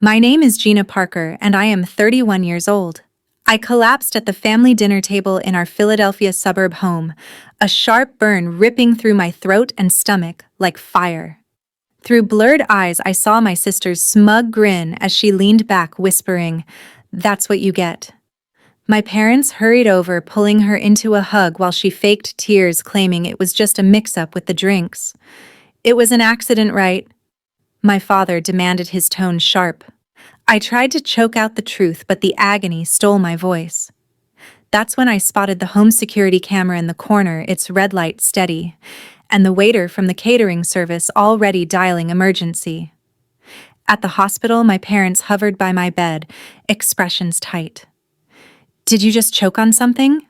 My name is Gina Parker, and I am 31 years old. I collapsed at the family dinner table in our Philadelphia suburb home, a sharp burn ripping through my throat and stomach like fire. Through blurred eyes, I saw my sister's smug grin as she leaned back, whispering, "That's what you get." My parents hurried over, pulling her into a hug while she faked tears, claiming it was just a mix-up with the drinks. "It was an accident, right?" My father demanded, his tone sharp. I tried to choke out the truth, but the agony stole my voice. That's when I spotted the home security camera in the corner, its red light steady, and the waiter from the catering service already dialing emergency. At the hospital, my parents hovered by my bed, expressions tight. "Did you just choke on something?"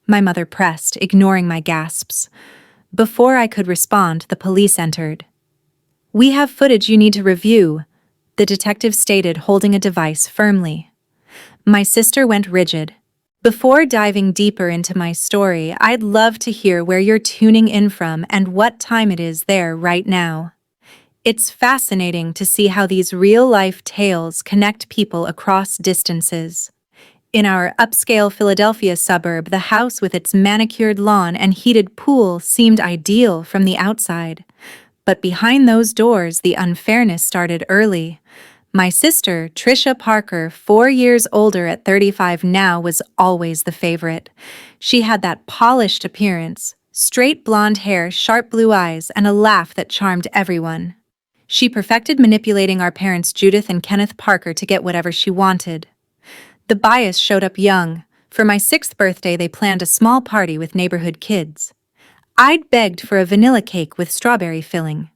My mother pressed, ignoring my gasps. Before I could respond, the police entered. "We have footage you need to review," the detective stated, holding a device firmly. My sister went rigid. "Before diving deeper into my story, I'd love to hear where you're tuning in from and what time it is there right now." It's fascinating to see how these real-life tales connect people across distances. In our upscale Philadelphia suburb, the house with its manicured lawn and heated pool seemed ideal from the outside. But behind those doors, the unfairness started early. My sister, Trisha Parker, 4 years older at 35 now, was always the favorite. She had that polished appearance, straight blonde hair, sharp blue eyes, and a laugh that charmed everyone. She perfected manipulating our parents, Judith and Kenneth Parker, to get whatever she wanted. The bias showed up young. For my 6th birthday, they planned a small party with neighborhood kids. I'd begged for a vanilla cake with strawberry filling.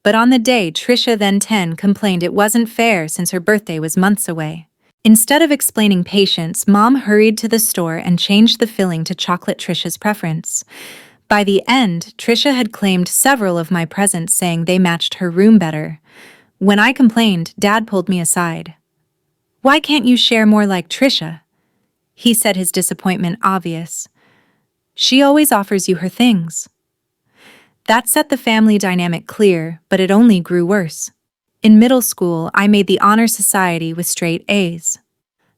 But on the day Trisha, then 10, complained it wasn't fair since her birthday was months away. Instead of explaining patience, Mom hurried to the store and changed the filling to chocolate, Trisha's preference. By the end, Trisha had claimed several of my presents, saying they matched her room better. When I complained, Dad pulled me aside. "Why can't you share more like Trisha?" he said, his disappointment obvious. "She always offers you her things." That set the family dynamic clear, but it only grew worse. In middle school, I made the honor society with straight A's.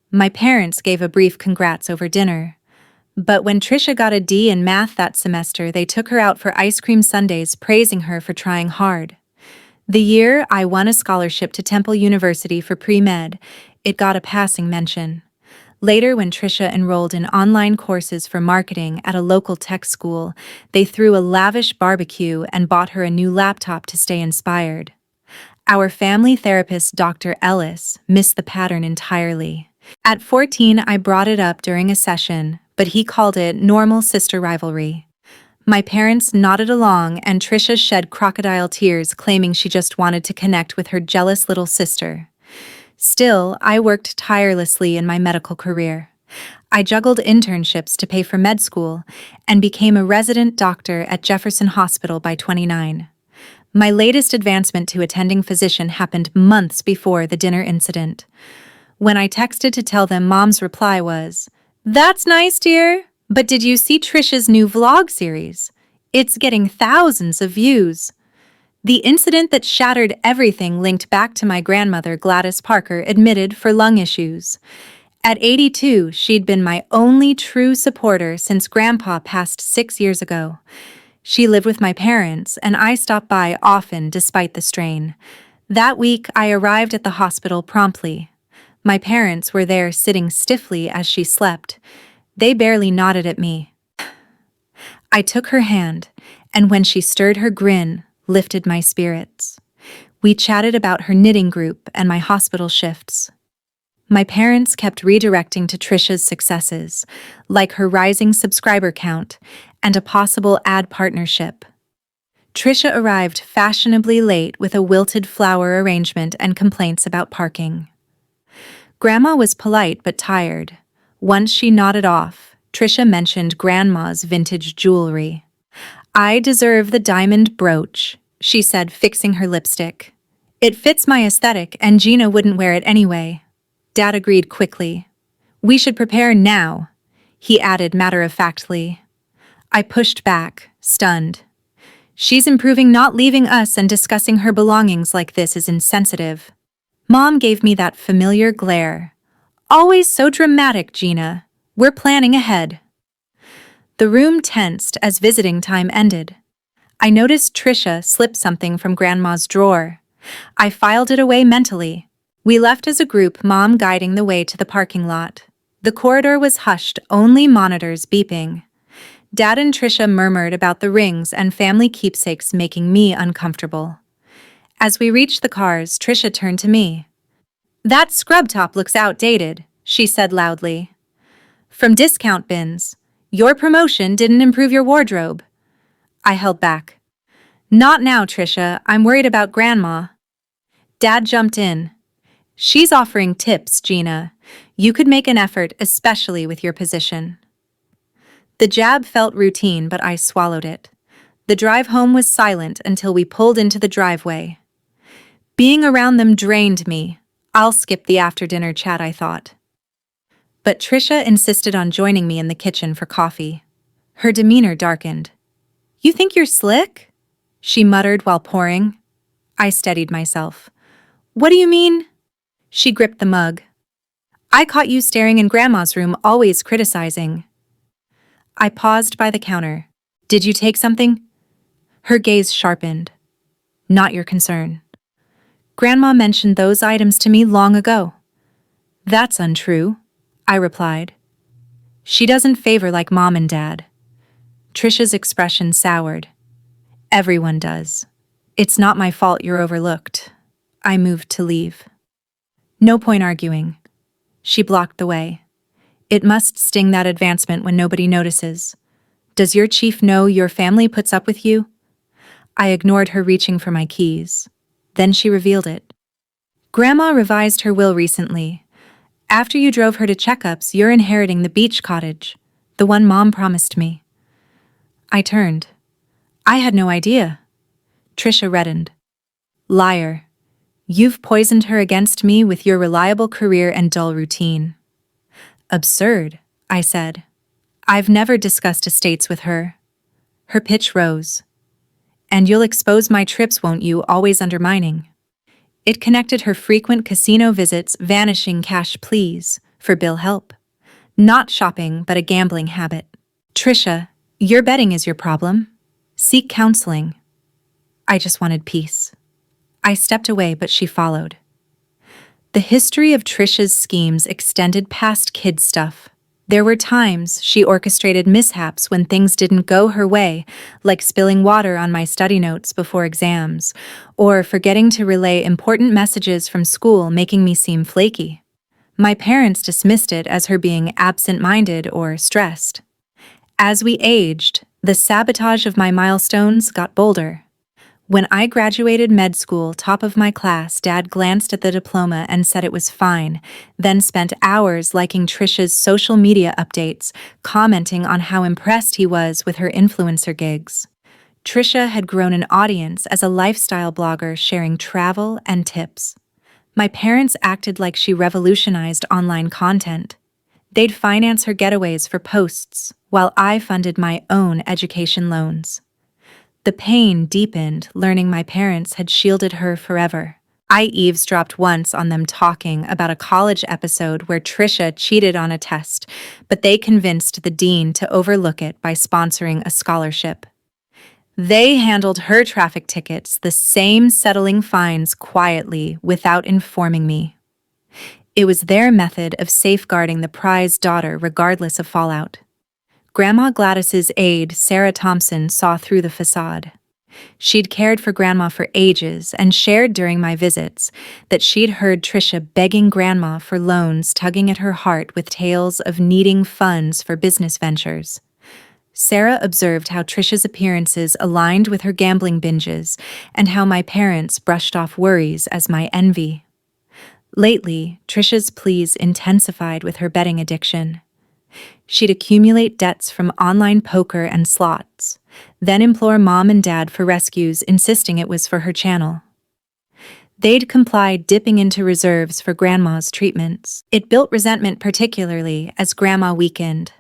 My parents gave a brief congrats over dinner. But when Trisha got a D in math that semester, they took her out for ice cream sundaes, praising her for trying hard. The year I won a scholarship to Temple University for pre-med, it got a passing mention. Later, when Trisha enrolled in online courses for marketing at a local tech school, they threw a lavish barbecue and bought her a new laptop to stay inspired. Our family therapist, Dr. Ellis, missed the pattern entirely. At 14, I brought it up during a session, but he called it normal sister rivalry. My parents nodded along, and Trisha shed crocodile tears, claiming she just wanted to connect with her jealous little sister. Still, I worked tirelessly in my medical career. I juggled internships to pay for med school and became a resident doctor at Jefferson Hospital by 29. My latest advancement to attending physician happened months before the dinner incident. When I texted to tell them, Mom's reply was, "That's nice, dear, but did you see Trisha's new vlog series? It's getting thousands of views." The incident that shattered everything linked back to my grandmother, Gladys Parker, admitted for lung issues. At 82, she'd been my only true supporter since Grandpa passed 6 years ago. She lived with my parents, and I stopped by often despite the strain. That week, I arrived at the hospital promptly. My parents were there sitting stiffly as she slept. They barely nodded at me. I took her hand, and when she stirred, her grin lifted my spirits. We chatted about her knitting group and my hospital shifts. My parents kept redirecting to Trisha's successes, like her rising subscriber count and a possible ad partnership. Trisha arrived fashionably late with a wilted flower arrangement and complaints about parking. Grandma was polite but tired. Once she nodded off, Trisha mentioned Grandma's vintage jewelry. "I deserve the diamond brooch," she said, fixing her lipstick. "It fits my aesthetic, and Gina wouldn't wear it anyway." Dad agreed quickly. "We should prepare now," he added matter-of-factly. I pushed back, stunned. "She's improving, not leaving us, and discussing her belongings like this is insensitive." Mom gave me that familiar glare. Always so dramatic, Gina. We're planning ahead. The room tensed as visiting time ended. I noticed Trisha slip something from Grandma's drawer. I filed it away mentally. We left as a group, Mom guiding the way to the parking lot. The corridor was hushed, only monitors beeping. Dad and Trisha murmured about the rings and family keepsakes, making me uncomfortable. As we reached the cars, Trisha turned to me. "That scrub top looks outdated," she said loudly. "From discount bins. Your promotion didn't improve your wardrobe." I held back. "Not now, Trisha. I'm worried about Grandma." Dad jumped in. "She's offering tips, Gina. You could make an effort, especially with your position." The jab felt routine, but I swallowed it. The drive home was silent until we pulled into the driveway. Being around them drained me. I'll skip the after-dinner chat, I thought. But Trisha insisted on joining me in the kitchen for coffee. Her demeanor darkened. "You think you're slick?" she muttered while pouring. I steadied myself. "What do you mean?" She gripped the mug. "I caught you staring in Grandma's room, always criticizing." I paused by the counter. "Did you take something?" Her gaze sharpened. "Not your concern. Grandma mentioned those items to me long ago." "That's untrue," I replied. "She doesn't favor like Mom and Dad." Trisha's expression soured. "Everyone does. It's not my fault you're overlooked." I moved to leave. "No point arguing." She blocked the way. "It must sting, that advancement, when nobody notices. Does your chief know your family puts up with you?" I ignored her, reaching for my keys. Then she revealed it. "Grandma revised her will recently. After you drove her to checkups, you're inheriting the beach cottage, the one Mom promised me." I turned. "I had no idea." Trisha reddened. "Liar. You've poisoned her against me with your reliable career and dull routine." "Absurd," I said. "I've never discussed estates with her." Her pitch rose. "And you'll expose my trips, won't you, always undermining." It connected her frequent casino visits, vanishing cash pleas for bill help. Not shopping, but a gambling habit. "Trisha, your betting is your problem. Seek counseling." I just wanted peace. I stepped away, but she followed. The history of Trisha's schemes extended past kid stuff. There were times she orchestrated mishaps when things didn't go her way, like spilling water on my study notes before exams, or forgetting to relay important messages from school, making me seem flaky. My parents dismissed it as her being absent-minded or stressed. As we aged, the sabotage of my milestones got bolder. When I graduated med school, top of my class, Dad glanced at the diploma and said it was fine, then spent hours liking Trisha's social media updates, commenting on how impressed he was with her influencer gigs. Trisha had grown an audience as a lifestyle blogger, sharing travel and tips. My parents acted like she revolutionized online content. They'd finance her getaways for posts, while I funded my own education loans. The pain deepened, learning my parents had shielded her forever. I eavesdropped once on them talking about a college episode where Trisha cheated on a test, but they convinced the dean to overlook it by sponsoring a scholarship. They handled her traffic tickets, the same settling fines, quietly, without informing me. It was their method of safeguarding the prized daughter regardless of fallout. Grandma Gladys's aide, Sarah Thompson, saw through the facade. She'd cared for Grandma for ages and shared during my visits that she'd heard Trisha begging Grandma for loans, tugging at her heart with tales of needing funds for business ventures. Sarah observed how Trisha's appearances aligned with her gambling binges and how my parents brushed off worries as my envy. Lately, Trisha's pleas intensified with her betting addiction. She'd accumulate debts from online poker and slots, then implore Mom and Dad for rescues, insisting it was for her channel. They'd comply, dipping into reserves for Grandma's treatments. It built resentment, particularly as Grandma weakened.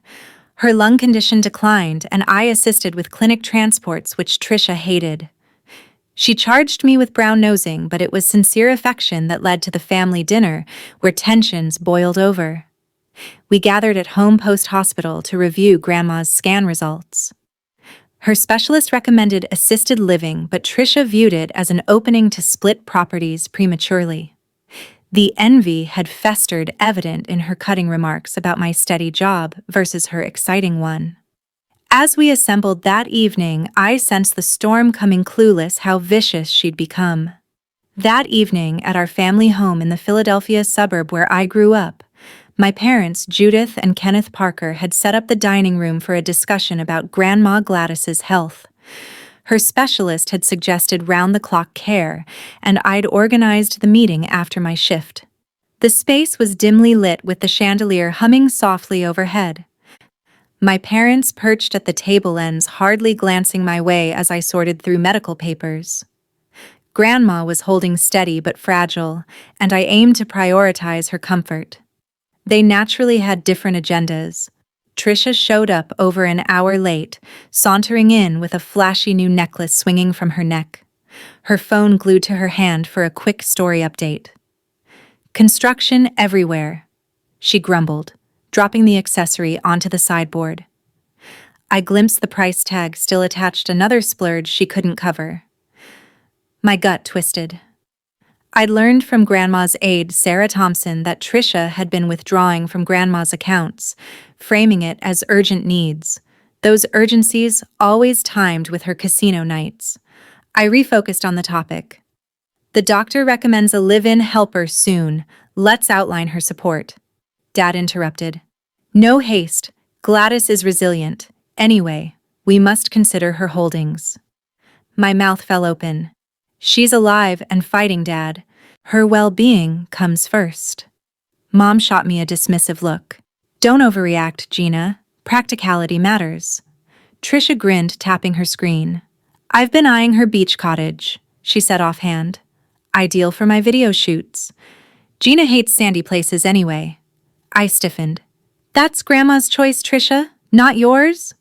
Her lung condition declined, and I assisted with clinic transports, which Trisha hated. She charged me with brown-nosing, but it was sincere affection that led to the family dinner, where tensions boiled over. We gathered at home post-hospital to review Grandma's scan results. Her specialist recommended assisted living, but Tricia viewed it as an opening to split properties prematurely. The envy had festered, evident in her cutting remarks about my steady job versus her exciting one. As we assembled that evening, I sensed the storm coming, clueless how vicious she'd become. That evening, at our family home in the Philadelphia suburb where I grew up, my parents, Judith and Kenneth Parker, had set up the dining room for a discussion about Grandma Gladys's health. Her specialist had suggested round-the-clock care, and I'd organized the meeting after my shift. The space was dimly lit with the chandelier humming softly overhead. My parents perched at the table ends, hardly glancing my way as I sorted through medical papers. Grandma was holding steady but fragile, and I aimed to prioritize her comfort. They naturally had different agendas. Tricia showed up over an hour late, sauntering in with a flashy new necklace swinging from her neck, her phone glued to her hand for a quick story update. "Construction everywhere," she grumbled, dropping the accessory onto the sideboard. I glimpsed the price tag still attached, another splurge she couldn't cover. My gut twisted. I'd learned from Grandma's aide, Sarah Thompson, that Tricia had been withdrawing from Grandma's accounts, framing it as urgent needs. Those urgencies always timed with her casino nights. I refocused on the topic. "The doctor recommends a live-in helper soon. Let's outline her support." Dad interrupted. "No haste. Gladys is resilient. Anyway, we must consider her holdings." My mouth fell open. "She's alive and fighting, Dad. Her well-being comes first." Mom shot me a dismissive look. "Don't overreact, Gina. Practicality matters." Tricia grinned, tapping her screen. "I've been eyeing her beach cottage," she said offhand. "Ideal for my video shoots." Gina hates sandy places anyway. I stiffened. "That's Grandma's choice, Tricia, not yours?"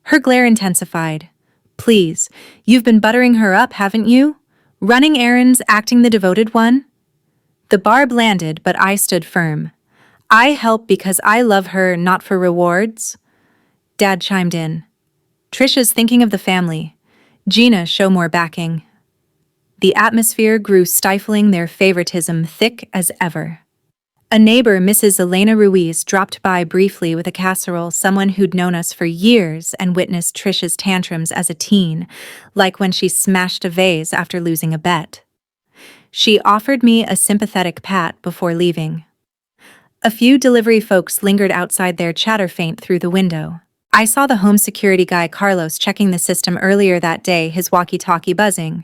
Her glare intensified. "Please, you've been buttering her up, haven't you? Running errands, acting the devoted one?" The barb landed, but I stood firm. "I help because I love her, not for rewards." Dad chimed in. "Tricia's thinking of the family. Gina, show more backing." The atmosphere grew stifling, their favoritism thick as ever. A neighbor, Mrs. Elena Ruiz, dropped by briefly with a casserole, someone who'd known us for years and witnessed Tricia's tantrums as a teen, like when she smashed a vase after losing a bet. She offered me a sympathetic pat before leaving. A few delivery folks lingered outside, their chatter faint through the window. I saw the home security guy Carlos checking the system earlier that day, his walkie-talkie buzzing.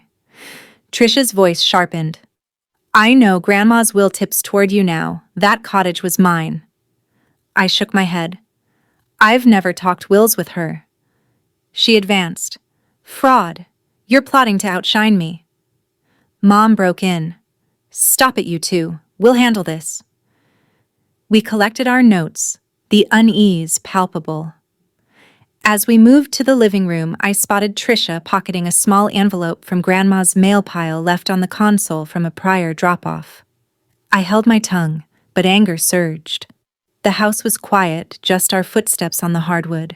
Tricia's voice sharpened. "I know Grandma's will tips toward you now. That cottage was mine." I shook my head. "I've never talked wills with her." She advanced. "Fraud. You're plotting to outshine me." Mom broke in. "Stop it, you two. We'll handle this." We collected our notes, the unease palpable. As we moved to the living room, I spotted Tricia pocketing a small envelope from Grandma's mail pile left on the console from a prior drop-off. I held my tongue, but anger surged. The house was quiet, just our footsteps on the hardwood.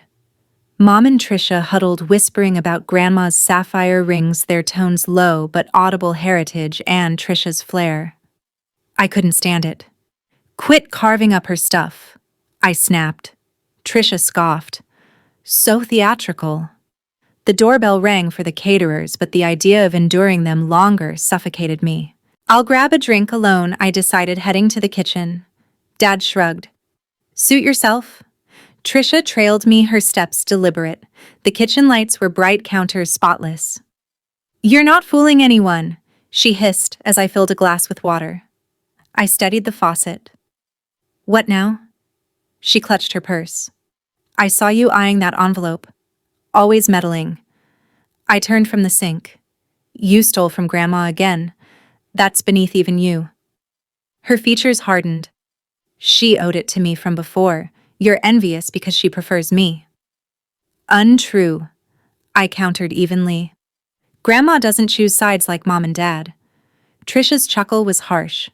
Mom and Tricia huddled, whispering about Grandma's sapphire rings, their tones low but audible, heritage and Tricia's flair. I couldn't stand it. "Quit carving up her stuff," I snapped. Tricia scoffed. "So theatrical." The doorbell rang for the caterers, but the idea of enduring them longer suffocated me. "I'll grab a drink alone," I decided, heading to the kitchen. Dad shrugged. "Suit yourself." Tricia trailed me, her steps deliberate. The kitchen lights were bright, counters spotless. "You're not fooling anyone," she hissed as I filled a glass with water. I steadied the faucet. "What now?" She clutched her purse. "I saw you eyeing that envelope. Always meddling." I turned from the sink. "You stole from Grandma again. That's beneath even you." Her features hardened. "She owed it to me from before. You're envious because she prefers me." "Untrue," I countered evenly. Grandma doesn't choose sides like Mom and Dad. Trisha's chuckle was harsh.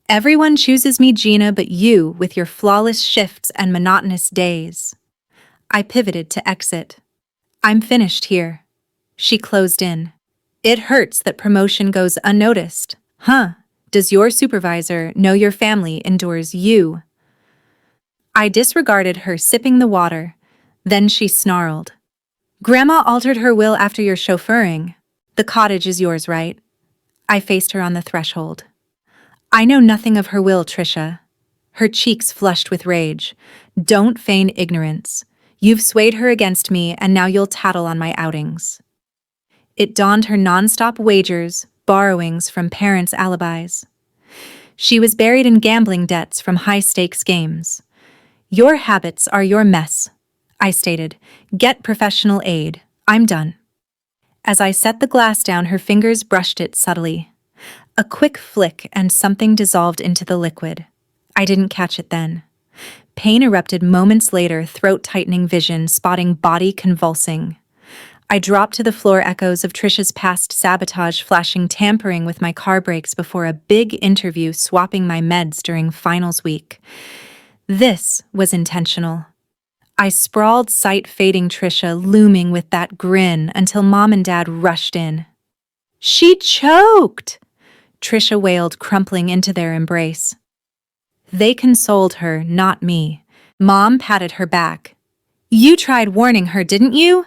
Everyone chooses me, Gina, but you, with your flawless shifts and monotonous days. I pivoted to exit. I'm finished here. She closed in. It hurts that promotion goes unnoticed. Huh? Does your supervisor know your family endures you? I disregarded her, sipping the water. Then she snarled. Grandma altered her will after your chauffeuring. The cottage is yours, right? I faced her on the threshold. I know nothing of her will, Trisha. Her cheeks flushed with rage. Don't feign ignorance. You've swayed her against me, and now you'll tattle on my outings. It donned her nonstop wagers, borrowings from parents' alibis. She was buried in gambling debts from high-stakes games. Your habits are your mess, I stated. Get professional aid. I'm done. As I set the glass down, her fingers brushed it subtly. A quick flick and something dissolved into the liquid. I didn't catch it then. Pain erupted moments later, throat-tightening vision, spotting body convulsing. I dropped to the floor, echoes of Trisha's past sabotage flashing, tampering with my car brakes before a big interview, swapping my meds during finals week. This was intentional. I sprawled, sight fading, Trisha looming with that grin until Mom and Dad rushed in. She choked! Trisha wailed, crumpling into their embrace. They consoled her, not me. Mom patted her back. You tried warning her, didn't you?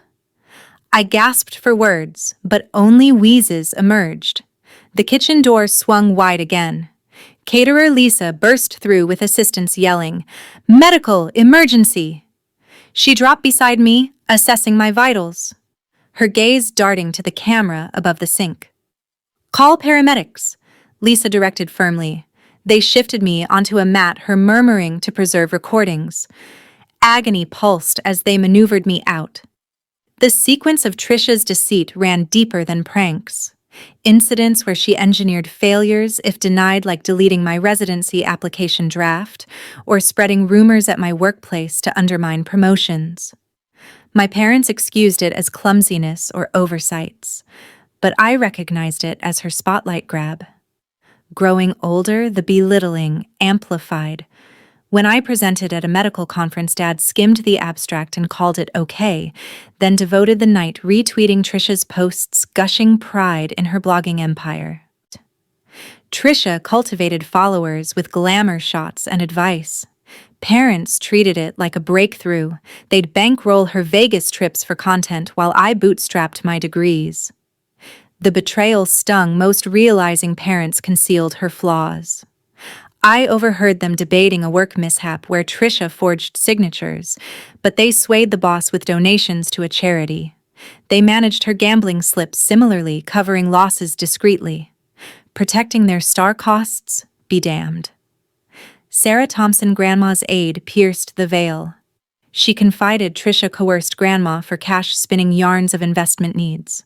I gasped for words, but only wheezes emerged. The kitchen door swung wide again. Caterer Lisa burst through with assistants yelling, "Medical emergency!" She dropped beside me, assessing my vitals, her gaze darting to the camera above the sink. Call paramedics, Lisa directed firmly. They shifted me onto a mat, her murmuring to preserve recordings. Agony pulsed as they maneuvered me out. The sequence of Trisha's deceit ran deeper than pranks. Incidents where she engineered failures if denied, like deleting my residency application draft or spreading rumors at my workplace to undermine promotions. My parents excused it as clumsiness or oversights, but I recognized it as her spotlight grab. Growing older, the belittling amplified. When I presented at a medical conference, Dad skimmed the abstract and called it okay, then devoted the night retweeting Trisha's posts, gushing pride in her blogging empire. Trisha cultivated followers with glamour shots and advice. Parents treated it like a breakthrough. They'd bankroll her Vegas trips for content while I bootstrapped my degrees. The betrayal stung most, realizing parents concealed her flaws. I overheard them debating a work mishap where Trisha forged signatures, but they swayed the boss with donations to a charity. They managed her gambling slips similarly, covering losses discreetly. Protecting their star costs? Be damned. Sarah Thompson, Grandma's aide, pierced the veil. She confided Trisha coerced Grandma for cash, spinning yarns of investment needs.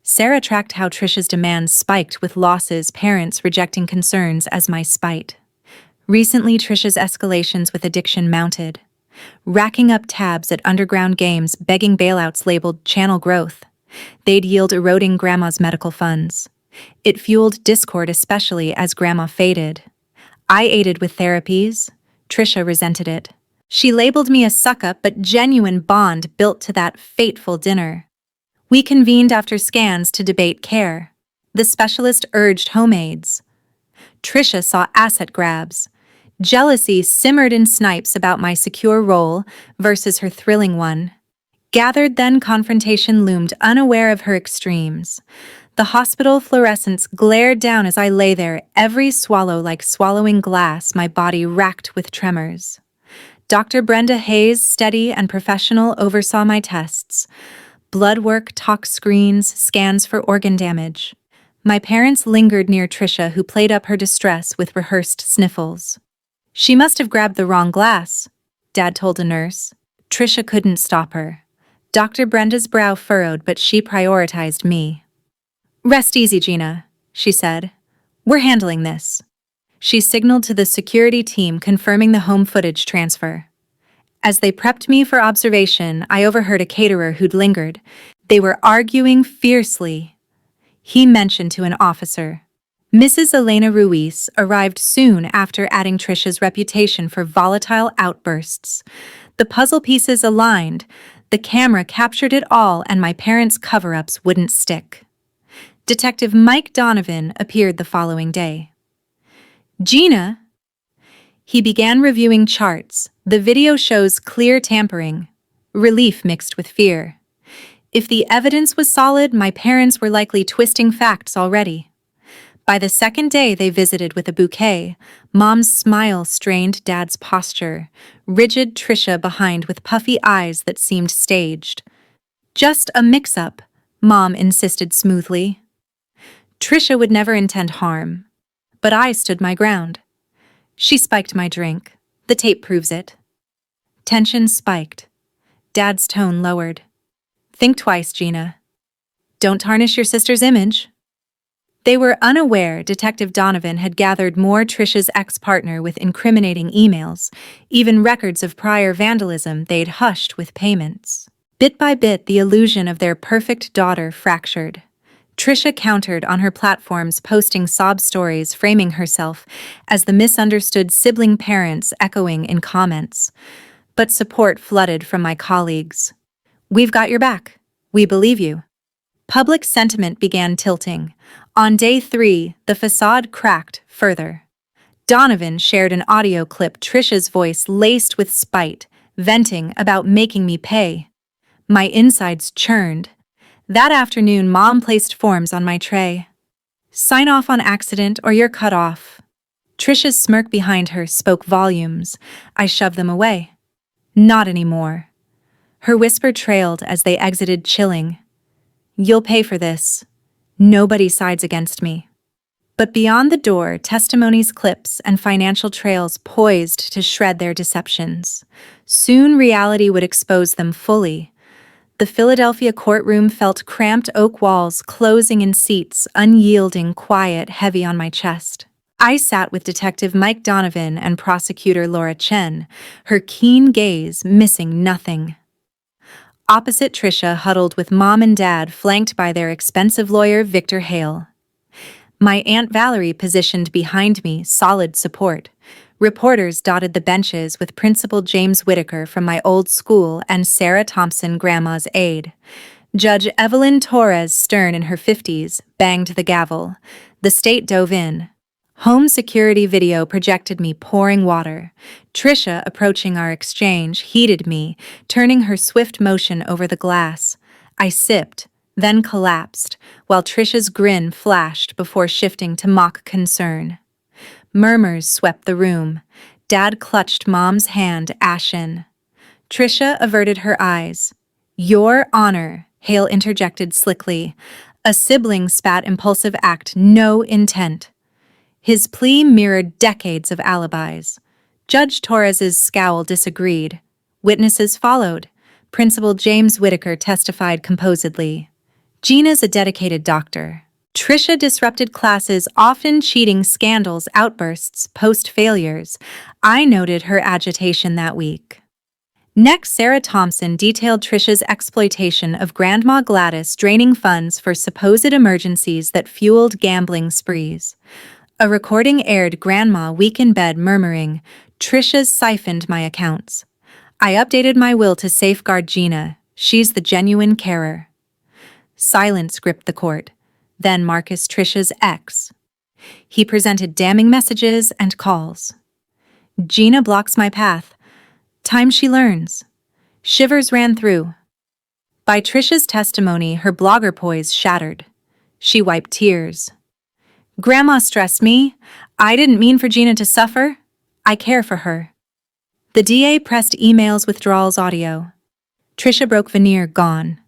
Sarah tracked how Trisha's demands spiked, with losses, parents rejecting concerns as my spite. Recently, Trisha's escalations with addiction mounted, racking up tabs at underground games, begging bailouts labeled channel growth. They'd yield eroding Grandma's medical funds. It fueled discord, especially as Grandma faded. I aided with therapies. Trisha resented it. She labeled me a suck-up, but genuine bond built to that fateful dinner. We convened after scans to debate care. The specialist urged home aids. Trisha saw asset grabs. Jealousy simmered in snipes about my secure role versus her thrilling one. Gathered then, confrontation loomed, unaware of her extremes. The hospital fluorescence glared down as I lay there, every swallow like swallowing glass, my body racked with tremors. Dr. Brenda Hayes, steady and professional, oversaw my tests. Blood work, tox screens, scans for organ damage. My parents lingered near Trisha, who played up her distress with rehearsed sniffles. She must have grabbed the wrong glass, Dad told a nurse. Trisha couldn't stop her. Dr. Brenda's brow furrowed, but she prioritized me. Rest easy, Gina, she said. We're handling this. She signaled to the security team, confirming the home footage transfer. As they prepped me for observation, I overheard a caterer who'd lingered. They were arguing fiercely. He mentioned to an officer. Mrs. Elena Ruiz arrived soon after adding Trisha's reputation for volatile outbursts. The puzzle pieces aligned, the camera captured it all, and my parents' cover-ups wouldn't stick. Detective Mike Donovan appeared the following day. Gina? He began reviewing charts. The video shows clear tampering, relief mixed with fear. If the evidence was solid, my parents were likely twisting facts already. By the second day they visited with a bouquet, Mom's smile strained Dad's posture, rigid Trisha behind with puffy eyes that seemed staged. Just a mix-up, Mom insisted smoothly. Trisha would never intend harm, but I stood my ground. She spiked my drink. The tape proves it. Tension spiked. Dad's tone lowered. Think twice, Gina. Don't tarnish your sister's image. They were unaware Detective Donovan had gathered more Trisha's ex-partner with incriminating emails, even records of prior vandalism they'd hushed with payments. Bit by bit, the illusion of their perfect daughter fractured. Trisha countered on her platforms, posting sob stories, framing herself as the misunderstood sibling parents, echoing in comments. But support flooded from my colleagues. We've got your back. We believe you. Public sentiment began tilting. On day 3, the facade cracked further. Donovan shared an audio clip, Trisha's voice laced with spite, venting about making me pay. My insides churned. That afternoon, Mom placed forms on my tray. Sign off on accident or you're cut off. Trisha's smirk behind her spoke volumes. I shoved them away. Not anymore. Her whisper trailed as they exited, chilling. You'll pay for this. Nobody sides against me. But beyond the door, testimonies, clips, and financial trails poised to shred their deceptions. Soon reality would expose them fully. The Philadelphia courtroom felt cramped, oak walls closing in seats, unyielding, quiet, heavy on my chest. I sat with Detective Mike Donovan and Prosecutor Laura Chen, her keen gaze missing nothing. Opposite Trisha huddled with Mom and Dad, flanked by their expensive lawyer, Victor Hale. My Aunt Valerie positioned behind me, solid support. Reporters dotted the benches with Principal James Whitaker from my old school and Sarah Thompson, Grandma's aide. Judge Evelyn Torres, stern in her 50s, banged the gavel. The state dove in. Home security video projected me pouring water. Trisha, approaching our exchange, heeded me, turning her swift motion over the glass. I sipped, then collapsed, while Trisha's grin flashed before shifting to mock concern. Murmurs swept the room. Dad clutched Mom's hand, ashen. Trisha averted her eyes. Your Honor, Hale interjected slickly. A sibling spat, impulsive act, no intent. His plea mirrored decades of alibis. Judge Torres's scowl disagreed. Witnesses followed. Principal James Whitaker testified composedly. Gina's a dedicated doctor. Trisha disrupted classes, often cheating, scandals, outbursts, post-failures. I noted her agitation that week. Next, Sarah Thompson detailed Trisha's exploitation of Grandma Gladys, draining funds for supposed emergencies that fueled gambling sprees. A recording aired Grandma weak in bed murmuring, Trisha's siphoned my accounts. I updated my will to safeguard Gina. She's the genuine carer. Silence gripped the court. Then Marcus, Trisha's ex. He presented damning messages and calls. Gina blocks my path. Time she learns. Shivers ran through. By Trisha's testimony, her blogger poise shattered. She wiped tears. Grandma stressed me. I didn't mean for Gina to suffer. I care for her. The DA pressed emails, withdrawals, audio. Trisha broke veneer, gone.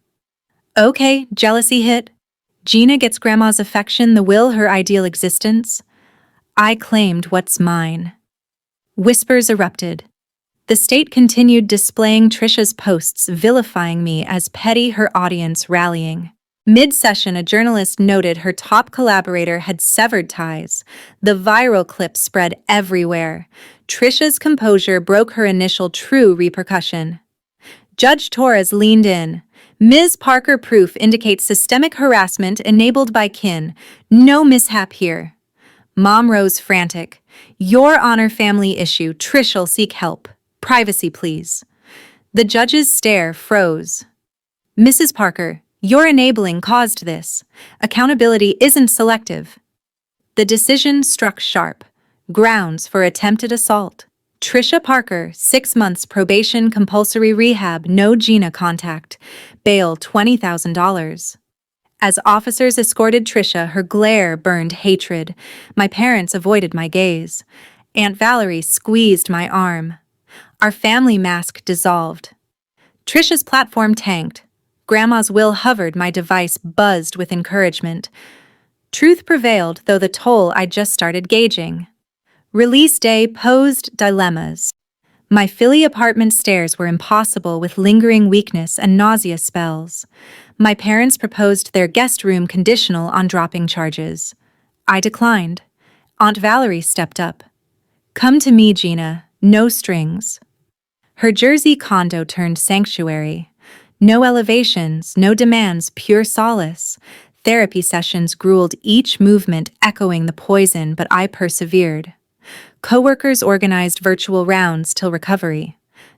Okay, jealousy hit. Gina gets Grandma's affection, the will, her ideal existence. I claimed what's mine. Whispers erupted. The state continued displaying Trisha's posts, vilifying me as petty, her audience rallying. Mid-session, a journalist noted her top collaborator had severed ties. The viral clip spread everywhere. Trisha's composure broke her initial true repercussion. Judge Torres leaned in. Ms. Parker proof indicates systemic harassment enabled by kin. No mishap here. Mom rose frantic. Your Honor, family issue. Trish'll seek help. Privacy, please. The judge's stare froze. Mrs. Parker, your enabling caused this. Accountability isn't selective. The decision struck sharp. Grounds for attempted assault. Trisha Parker, 6 months probation, compulsory rehab, no Gina contact. Bail $20,000. As officers escorted Trisha, her glare burned hatred. My parents avoided my gaze. Aunt Valerie squeezed my arm. Our family mask dissolved. Trisha's platform tanked. Grandma's will hovered, my device buzzed with encouragement. Truth prevailed, though the toll I'd just started gauging. Release day posed dilemmas. My Philly apartment stairs were impossible with lingering weakness and nausea spells. My parents proposed their guest room conditional on dropping charges. I declined. Aunt Valerie stepped up. Come to me, Gina. No strings. Her Jersey condo turned sanctuary. No elevations, no demands, pure solace. Therapy sessions grueled each movement, echoing the poison, but I persevered. Coworkers organized virtual rounds till recovery.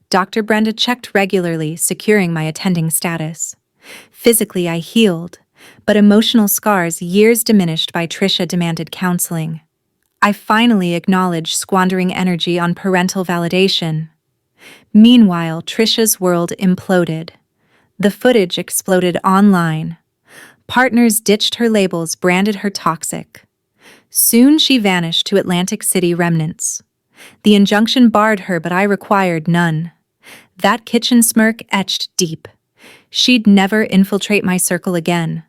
Dr. Brenda checked regularly, securing my attending status. Physically, I healed, but emotional scars, years diminished by Trisha, demanded counseling. I finally acknowledged squandering energy on parental validation. Meanwhile, Trisha's world imploded. The footage exploded online. Partners ditched her labels, branded her toxic. Soon she vanished to Atlantic City remnants. The injunction barred her, but I required none. That kitchen smirk etched deep. She'd never infiltrate my circle again.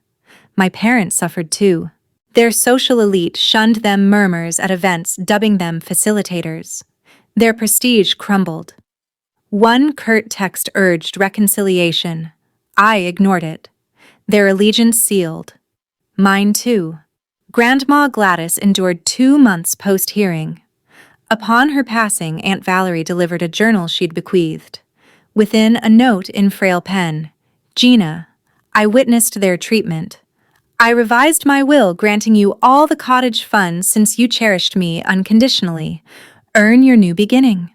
My parents suffered too. Their social elite shunned them, murmurs at events, dubbing them facilitators. Their prestige crumbled. One curt text urged reconciliation. I ignored it. Their allegiance sealed. Mine too. Grandma Gladys endured 2 months post-hearing. Upon her passing, Aunt Valerie delivered a journal she'd bequeathed. Within, a note in frail pen. Gina, I witnessed their treatment. I revised my will, granting you all the cottage funds since you cherished me unconditionally. Earn your new beginning.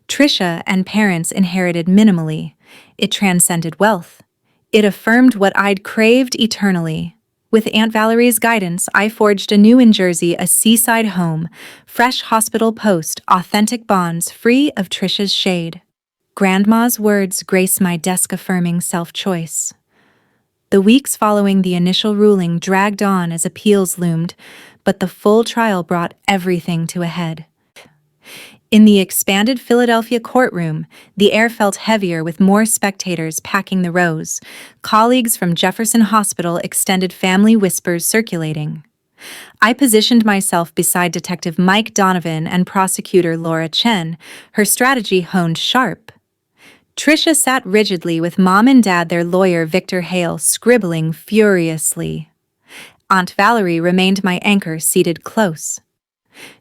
Trisha and parents inherited minimally. It transcended wealth. It affirmed what I'd craved eternally. With Aunt Valerie's guidance, I forged anew in Jersey, a seaside home, fresh hospital post, authentic bonds, free of Trisha's shade. Grandma's words grace my desk-affirming self-choice. The weeks following the initial ruling dragged on as appeals loomed, but the full trial brought everything to a head. In the expanded Philadelphia courtroom, the air felt heavier with more spectators packing the rows. Colleagues from Jefferson Hospital extended family whispers circulating. I positioned myself beside Detective Mike Donovan and prosecutor Laura Chen, her strategy honed sharp. Trisha sat rigidly with Mom and Dad, their lawyer Victor Hale, scribbling furiously. Aunt Valerie remained my anchor, seated close.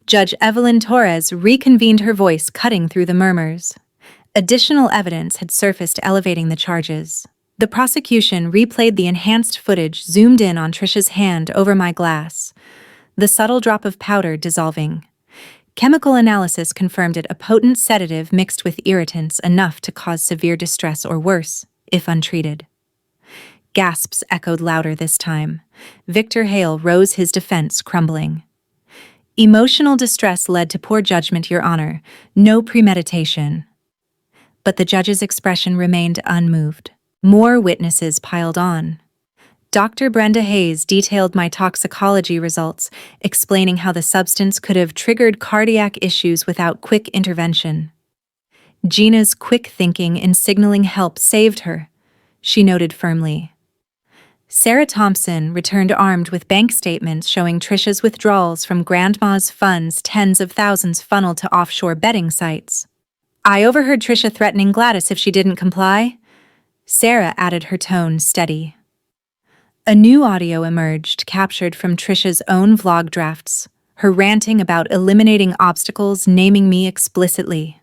Judge Evelyn Torres reconvened, her voice cutting through the murmurs. Additional evidence had surfaced, elevating the charges. The prosecution replayed the enhanced footage, zoomed in on Trisha's hand over my glass. The subtle drop of powder dissolving. Chemical analysis confirmed it, a potent sedative mixed with irritants, enough to cause severe distress or worse, if untreated. Gasps echoed louder this time. Victor Hale rose, his defense crumbling. Emotional distress led to poor judgment, Your Honor. No premeditation. But the judge's expression remained unmoved. More witnesses piled on. Dr. Brenda Hayes detailed my toxicology results, explaining how the substance could have triggered cardiac issues without quick intervention. Gina's quick thinking in signaling help saved her, she noted firmly. Sarah Thompson returned armed with bank statements showing Trisha's withdrawals from Grandma's funds, tens of thousands funneled to offshore betting sites. I overheard Trisha threatening Gladys if she didn't comply. Sarah added, her tone steady. A new audio emerged, captured from Trisha's own vlog drafts, her ranting about eliminating obstacles, naming me explicitly.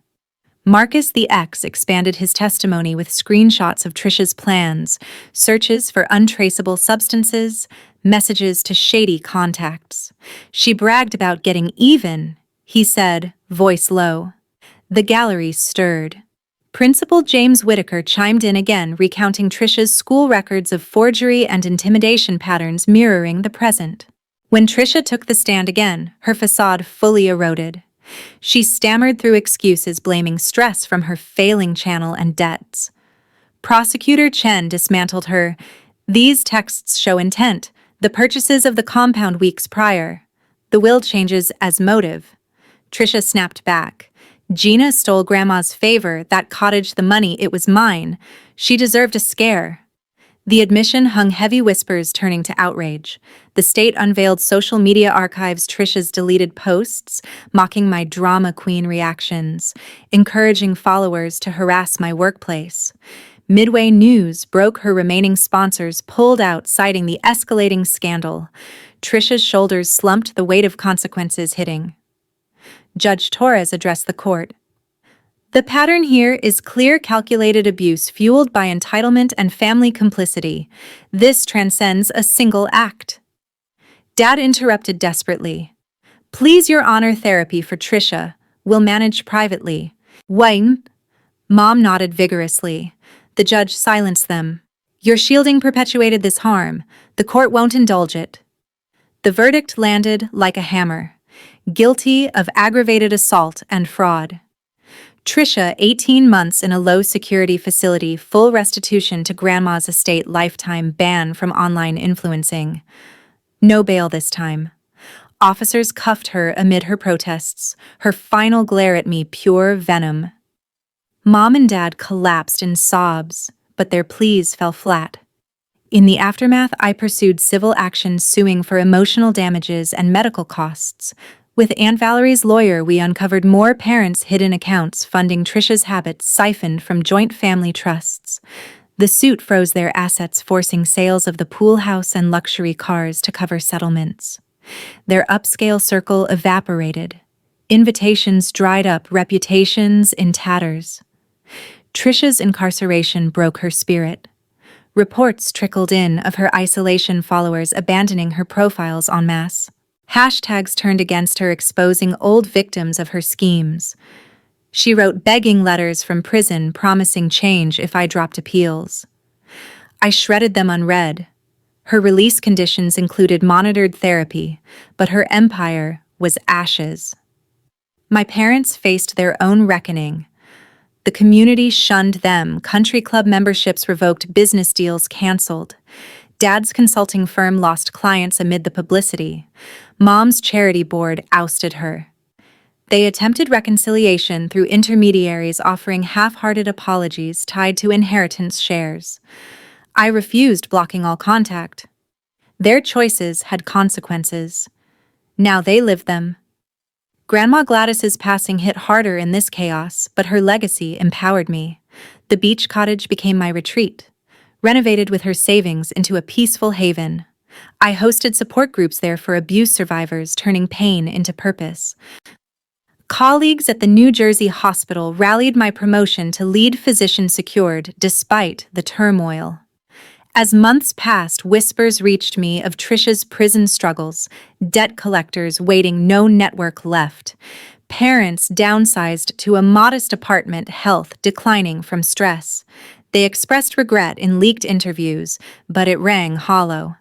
Marcus the ex expanded his testimony with screenshots of Trisha's plans, searches for untraceable substances, messages to shady contacts. She bragged about getting even, he said, voice low. The gallery stirred. Principal James Whitaker chimed in again, recounting Trisha's school records of forgery and intimidation patterns mirroring the present. When Trisha took the stand again, her facade fully eroded. She stammered through excuses, blaming stress from her failing channel and debts. Prosecutor Chen dismantled her. These texts show intent, the purchases of the compound weeks prior. The will changes as motive. Trisha snapped back. Gina stole Grandma's favor, that cottage the money, it was mine. She deserved a scare. The admission hung heavy whispers turning to outrage. The state unveiled social media archives, Trisha's deleted posts, mocking my drama queen reactions, encouraging followers to harass my workplace. Midway News broke her remaining sponsors pulled out, citing the escalating scandal. Trisha's shoulders slumped, the weight of consequences hitting. Judge Torres addressed the court. The pattern here is clear, calculated abuse fueled by entitlement and family complicity. This transcends a single act. Dad interrupted desperately. Please, Your Honor, therapy for Trisha. We'll manage privately. Wayne? Mom nodded vigorously. The judge silenced them. Your shielding perpetuated this harm. The court won't indulge it. The verdict landed like a hammer. Guilty of aggravated assault and fraud. Trisha, 18 months in a low-security facility, full restitution to Grandma's estate, lifetime ban from online influencing. No bail this time. Officers cuffed her amid her protests, her final glare at me pure venom. Mom and Dad collapsed in sobs, but their pleas fell flat. In the aftermath, I pursued civil action, suing for emotional damages and medical costs. With Aunt Valerie's lawyer, we uncovered more parents' hidden accounts funding Trisha's habits siphoned from joint family trusts. The suit froze their assets, forcing sales of the pool house and luxury cars to cover settlements. Their upscale circle evaporated. Invitations dried up, reputations in tatters. Trisha's incarceration broke her spirit. Reports trickled in of her isolation, followers abandoning her profiles en masse. Hashtags turned against her, exposing old victims of her schemes. She wrote begging letters from prison, promising change if I dropped appeals. I shredded them unread. Her release conditions included monitored therapy, but her empire was ashes. My parents faced their own reckoning. The community shunned them, country club memberships revoked, business deals canceled. Dad's consulting firm lost clients amid the publicity. Mom's charity board ousted her. They attempted reconciliation through intermediaries, offering half-hearted apologies tied to inheritance shares. I refused, blocking all contact. Their choices had consequences. Now they lived them. Grandma Gladys's passing hit harder in this chaos, but her legacy empowered me. The beach cottage became my retreat, renovated with her savings into a peaceful haven. I hosted support groups there for abuse survivors, turning pain into purpose. Colleagues at the New Jersey hospital rallied my promotion to lead physician secured despite the turmoil. As months passed, whispers reached me of Trisha's prison struggles, debt collectors waiting, no network left, parents downsized to a modest apartment, health declining from stress. They expressed regret in leaked interviews, but it rang hollow.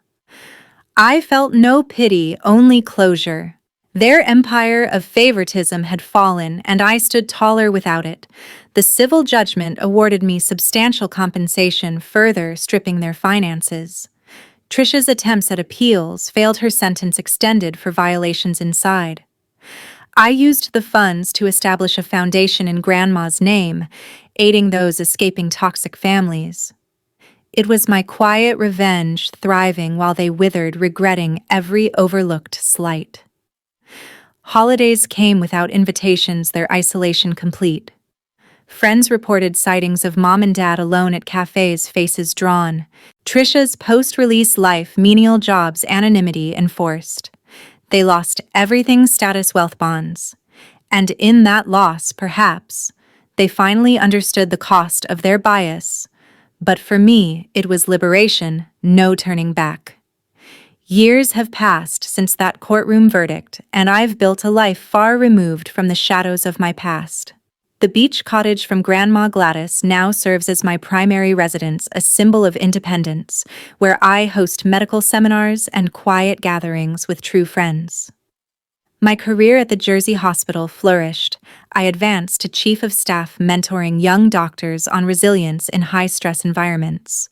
I felt no pity, only closure. Their empire of favoritism had fallen, and I stood taller without it. The civil judgment awarded me substantial compensation, further stripping their finances. Trisha's attempts at appeals failed, her sentence extended for violations inside. I used the funds to establish a foundation in Grandma's name, aiding those escaping toxic families. It was my quiet revenge, thriving while they withered, regretting every overlooked slight. Holidays came without invitations, their isolation complete. Friends reported sightings of Mom and Dad alone at cafes, faces drawn. Trisha's post-release life, menial jobs, anonymity enforced. They lost everything, status, wealth, bonds. And in that loss, perhaps, They finally understood the cost of their bias. But for me, it was liberation, no turning back. Years have passed since that courtroom verdict, and I've built a life far removed from the shadows of my past. The beach cottage from Grandma Gladys now serves as my primary residence, a symbol of independence, where I host medical seminars and quiet gatherings with true friends. My career at the Jersey Hospital flourished. I advanced to Chief of Staff, mentoring young doctors on resilience in high-stress environments.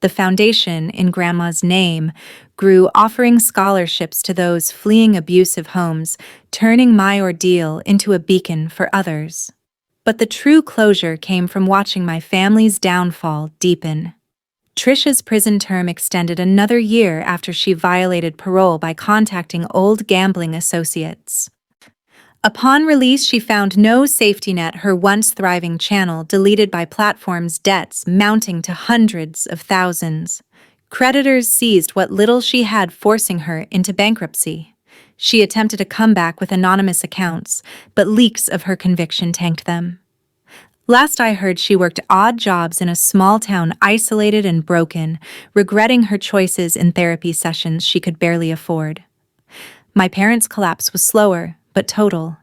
The foundation, in Grandma's name, grew, offering scholarships to those fleeing abusive homes, turning my ordeal into a beacon for others. But the true closure came from watching my family's downfall deepen. Trisha's prison term extended another year after she violated parole by contacting old gambling associates. Upon release, she found no safety net, her once thriving channel deleted by platforms, debts mounting to hundreds of thousands. Creditors seized what little she had, forcing her into bankruptcy. She attempted a comeback with anonymous accounts, but leaks of her conviction tanked them. Last I heard, she worked odd jobs in a small town, isolated and broken, regretting her choices in therapy sessions she could barely afford. My parents' collapse was slower, but total.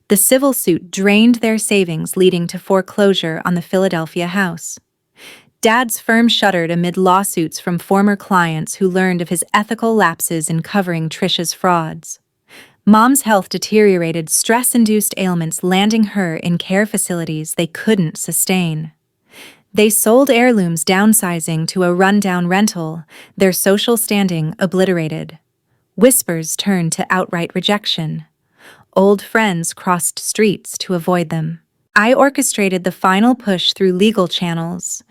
The civil suit drained their savings, leading to foreclosure on the Philadelphia house. Dad's firm shuttered amid lawsuits from former clients who learned of his ethical lapses in covering Trisha's frauds. Mom's health deteriorated, stress-induced ailments landing her in care facilities they couldn't sustain. They sold heirlooms, downsizing to a rundown rental, their social standing obliterated. Whispers turned to outright rejection. Old friends crossed streets to avoid them. I orchestrated the final push through legal channels.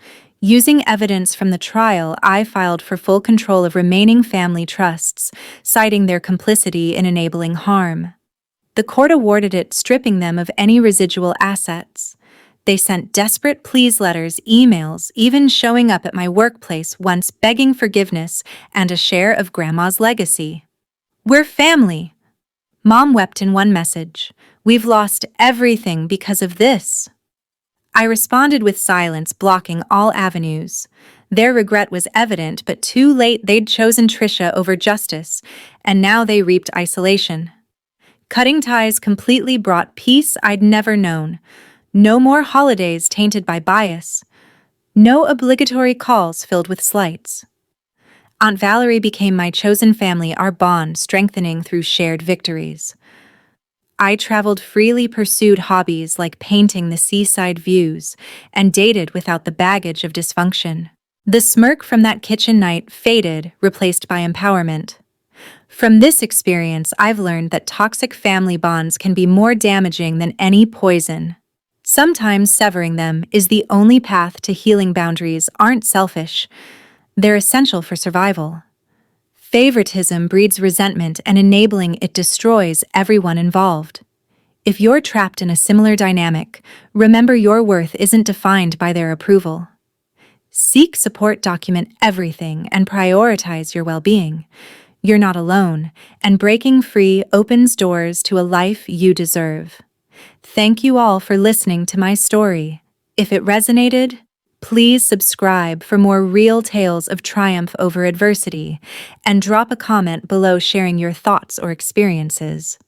Using evidence from the trial, I filed for full control of remaining family trusts, citing their complicity in enabling harm. The court awarded it, stripping them of any residual assets. They sent desperate pleas letters, emails, even showing up at my workplace once, begging forgiveness and a share of Grandma's legacy. "We're family," Mom wept in one message. "We've lost everything because of this." I responded with silence, blocking all avenues. Their regret was evident, but too late. They'd chosen Trisha over justice, and now they reaped isolation. Cutting ties completely brought peace I'd never known. No more holidays tainted by bias. No obligatory calls filled with slights. Aunt Valerie became my chosen family, our bond strengthening through shared victories. I traveled freely, pursued hobbies like painting the seaside views, and dated without the baggage of dysfunction. The smirk from that kitchen night faded, replaced by empowerment. From this experience, I've learned that toxic family bonds can be more damaging than any poison. Sometimes severing them is the only path to healing. Boundaries aren't selfish, they're essential for survival. Favoritism breeds resentment, and enabling it destroys everyone involved. If you're trapped in a similar dynamic, remember your worth isn't defined by their approval. Seek support, document everything, and prioritize your well-being. You're not alone, and breaking free opens doors to a life you deserve. Thank you all for listening to my story. If it resonated, please subscribe for more real tales of triumph over adversity, and drop a comment below sharing your thoughts or experiences.